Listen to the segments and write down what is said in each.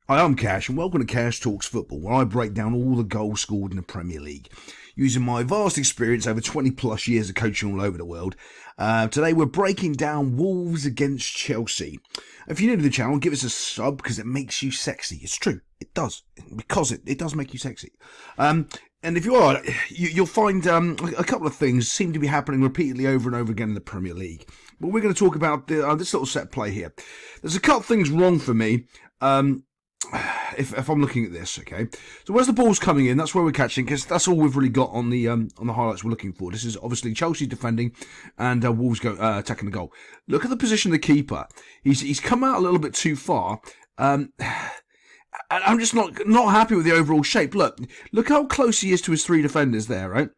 Hi, I'm Cash, and welcome to Cash Talks Football, where I break down all the goals scored in the Premier League. Using my vast experience over 20 plus years of coaching all over the world, today we're breaking down Wolves against Chelsea. If you're new to the channel, give us a sub because it makes you sexy. It's true, it does, because it does make you sexy. And if you are, you'll find a couple of things seem to be happening repeatedly over and over again in the Premier League. But we're going to talk about this little set play here. There's a couple of things wrong for me. If I'm looking at this, okay. So where's the ball's coming in? That's where we're catching, because that's all we've really got on the highlights we're looking for. This is obviously Chelsea defending and Wolves attacking the goal. Look at the position of the keeper. He's come out a little bit too far. I'm just not happy with the overall shape. Look how close he is to his three defenders there, right?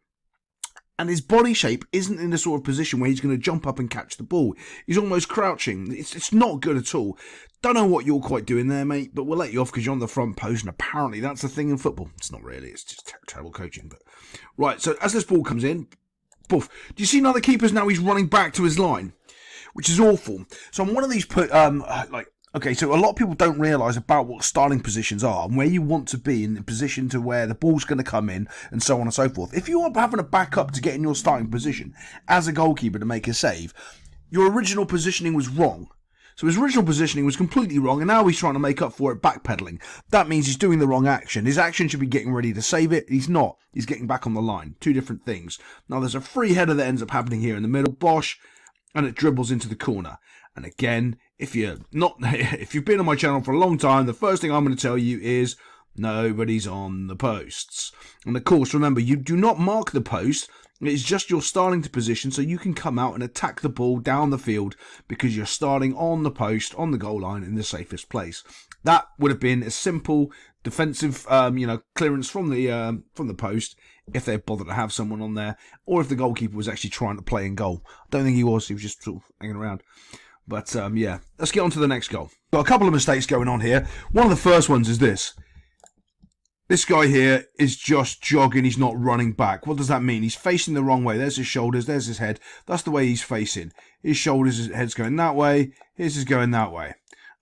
And his body shape isn't in the sort of position where he's going to jump up and catch the ball. He's almost crouching. It's not good at all. Don't know what you're quite doing there, mate, but we'll let you off because you're on the front post, and apparently that's the thing in football. It's not really. It's just terrible coaching. But right, so as this ball comes in, poof. Do you see now the keeper's now he's running back to his line, which is awful. So on one of these okay, so a lot of people don't realise about what starting positions are and where you want to be in the position to where the ball's going to come in and so on and so forth. If you are having a backup to get in your starting position as a goalkeeper to make a save, your original positioning was wrong. So his original positioning was completely wrong, and now he's trying to make up for it backpedaling. That means he's doing the wrong action. His action should be getting ready to save it. He's not. He's getting back on the line. Two different things. Now there's a free header that ends up happening here in the middle. Bosh. And it dribbles into the corner. And again, if you've been on my channel for a long time, the first thing I'm going to tell you is nobody's on the posts. And of course, remember, you do not mark the post. It's just your starting position, so you can come out and attack the ball down the field because you're starting on the post, on the goal line, in the safest place. That would have been a simple defensive, clearance from the post if they bothered to have someone on there, or if the goalkeeper was actually trying to play in goal. I don't think he was. He was just sort of hanging around. But yeah, let's get on to the next goal. Got a couple of mistakes going on here. One of the first ones is this. This guy here is just jogging. He's not running back. What does that mean? He's facing the wrong way. There's his shoulders. There's his head. That's the way he's facing. His shoulders, his head's going that way. His is going that way.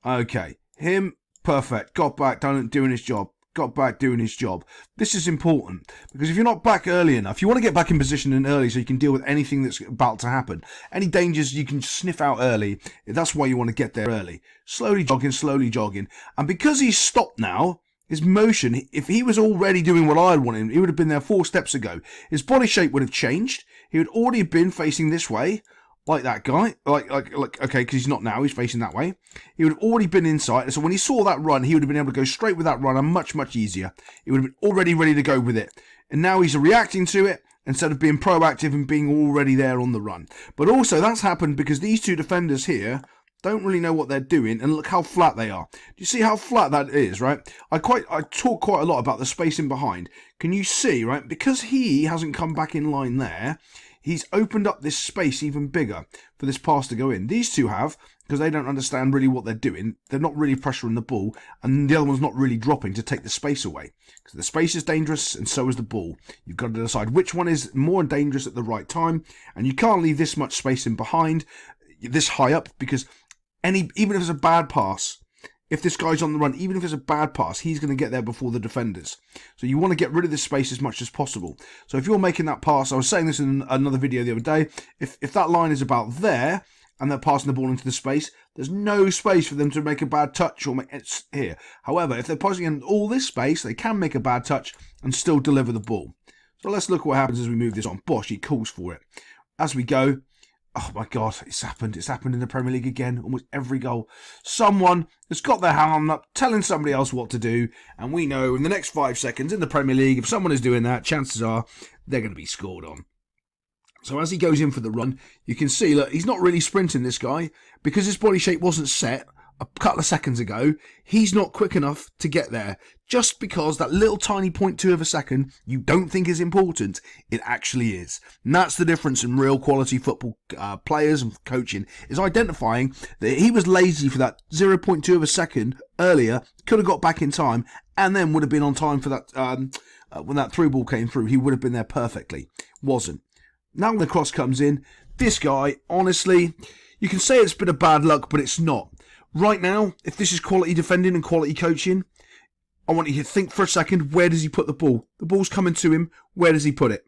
Okay. Him, perfect. Got back, doing his job. Got back doing his job. This is important because if you're not back early enough, you want to get back in position and early so you can deal with anything that's about to happen. Any dangers you can sniff out early. That's why you want to get there early. Slowly jogging. And because he's stopped now, his motion, if he was already doing what I want him, he would have been there 4 steps ago. His body shape would have changed. He would already have been facing this way, like that guy. Okay, because he's not now, he's facing that way. He would have already been inside. So when he saw that run, he would have been able to go straight with that run and much, much easier. He would have been already ready to go with it. And now he's reacting to it instead of being proactive and being already there on the run. But also that's happened because these two defenders here don't really know what they're doing, and look how flat they are. Do you see how flat that is, right? I talk quite a lot about the spacing behind. Can you see, right? Because he hasn't come back in line there, he's opened up this space even bigger for this pass to go in. These two have, because they don't understand really what they're doing. They're not really pressuring the ball, and the other one's not really dropping to take the space away. Because the space is dangerous, and so is the ball. You've got to decide which one is more dangerous at the right time, and you can't leave this much space in behind, this high up, because even if it's a bad pass, if this guy's on the run, even if it's a bad pass, he's going to get there before the defenders. So you want to get rid of this space as much as possible. So if you're making that pass, I was saying this in another video the other day, if that line is about there, and they're passing the ball into the space, there's no space for them to make a bad touch or it's here. However, if they're passing in all this space, they can make a bad touch and still deliver the ball. So let's look what happens as we move this on. Bosh, he calls for it. As we go, oh my God, it's happened. It's happened in the Premier League again. Almost every goal. Someone has got their hand up, telling somebody else what to do. And we know in the next 5 seconds in the Premier League, if someone is doing that, chances are they're going to be scored on. So as he goes in for the run, you can see, look, he's not really sprinting, this guy, because his body shape wasn't set a couple of seconds ago. He's not quick enough to get there. Just because that little tiny 0.2 of a second you don't think is important, it actually is. And that's the difference in real quality football players and coaching, is identifying that he was lazy for that 0.2 of a second earlier, could have got back in time, and then would have been on time for that when that through ball came through. He would have been there perfectly. Wasn't. Now when the cross comes in, this guy, honestly, you can say it's a bit of bad luck, but it's not. Right now, if this is quality defending and quality coaching, I want you to think for a second, where does he put the ball? The ball's coming to him, where does he put it?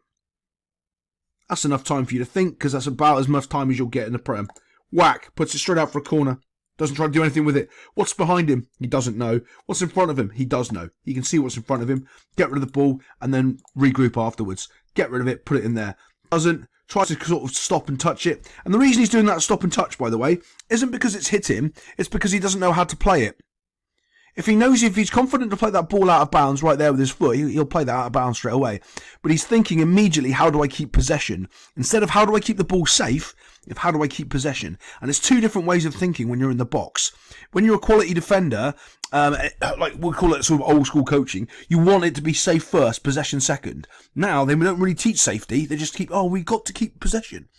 That's enough time for you to think, because that's about as much time as you'll get in the Prem. Whack, puts it straight out for a corner. Doesn't try to do anything with it. What's behind him? He doesn't know. What's in front of him? He does know. He can see what's in front of him, get rid of the ball, and then regroup afterwards. Get rid of it, put it in there. Doesn't. Tries to sort of stop and touch it. And the reason he's doing that stop and touch, by the way, isn't because it's hit him. It's because he doesn't know how to play it. If he's confident to play that ball out of bounds right there with his foot, he'll play that out of bounds straight away. But he's thinking immediately, how do I keep possession? Instead of how do I keep the ball safe, how do I keep possession? And it's two different ways of thinking when you're in the box. When you're a quality defender, like we'll call it sort of old school coaching, you want it to be safe first, possession second. Now, they don't really teach safety. They just keep, we've got to keep possession.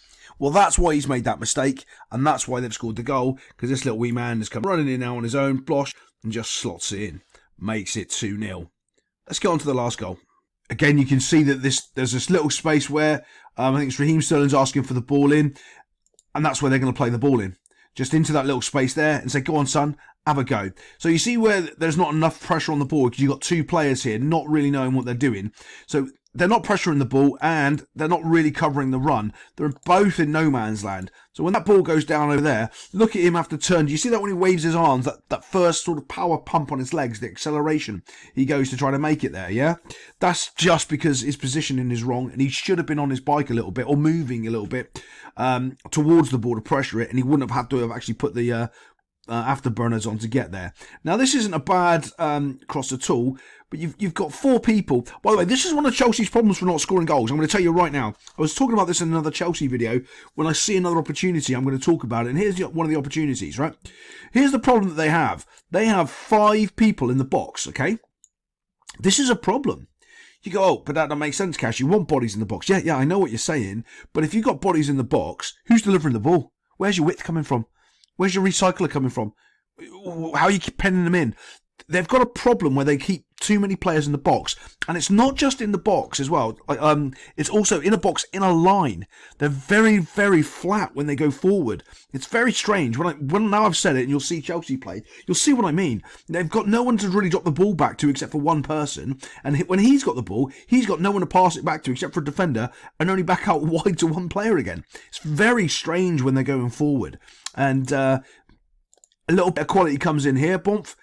Well, that's why he's made that mistake, and that's why they've scored the goal, because this little wee man has come running in now on his own, Blosh, and just slots it in. Makes it 2-0. Let's get on to the last goal. Again, you can see that there's this little space where I think it's Raheem Sterling's asking for the ball in, and that's where they're going to play the ball in. Just into that little space there and say, go on, son, have a go. So you see where there's not enough pressure on the ball because you've got two players here not really knowing what they're doing. So they're not pressuring the ball and they're not really covering the run. They're both in no man's land. So when that ball goes down over there, look at him have to turn. Do you see that when he waves his arms, that first sort of power pump on his legs, the acceleration he goes to try to make it there, yeah? That's just because his positioning is wrong and he should have been on his bike a little bit or moving a little bit towards the ball to pressure it, and he wouldn't have had to have actually put the afterburners on to get there. Now, this isn't a bad cross at all, but you've got four people. By the way, this is one of Chelsea's problems for not scoring goals. I'm going to tell you right now. I was talking about this in another Chelsea video. When I see another opportunity, I'm going to talk about it. And here's one of the opportunities, right? Here's the problem that they have. They have 5 people in the box, okay? This is a problem. You go, oh, but that don't make sense, Cash. You want bodies in the box. Yeah, I know what you're saying. But if you've got bodies in the box, who's delivering the ball? Where's your width coming from? Where's your recycler coming from? How are you keep penning them in? They've got a problem where they keep too many players in the box. And it's not just in the box as well. It's also in a box, in a line. They're very, very flat when they go forward. It's very strange. When now I've said it and you'll see Chelsea play, you'll see what I mean. They've got no one to really drop the ball back to except for one person. And when he's got the ball, he's got no one to pass it back to except for a defender and only back out wide to one player again. It's very strange when they're going forward. And a little bit of quality comes in here. Bomph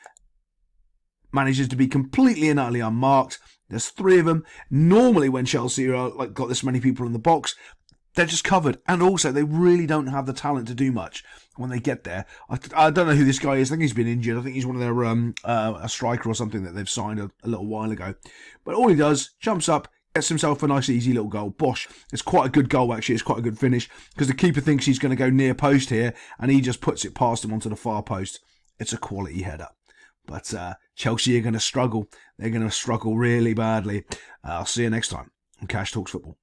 manages to be completely and utterly unmarked. There's 3 of them. Normally when Chelsea are got this many people in the box, they're just covered. And also they really don't have the talent to do much when they get there. I don't know who this guy is. I think he's been injured. I think he's one of their a striker or something that they've signed a little while ago. But all he does, jumps up, gets himself a nice easy little goal. Bosh. It's quite a good goal actually. It's quite a good finish because the keeper thinks he's going to go near post here and he just puts it past him onto the far post. It's a quality header. But Chelsea are going to struggle. They're going to struggle really badly. I'll see you next time on Cash Talks Football.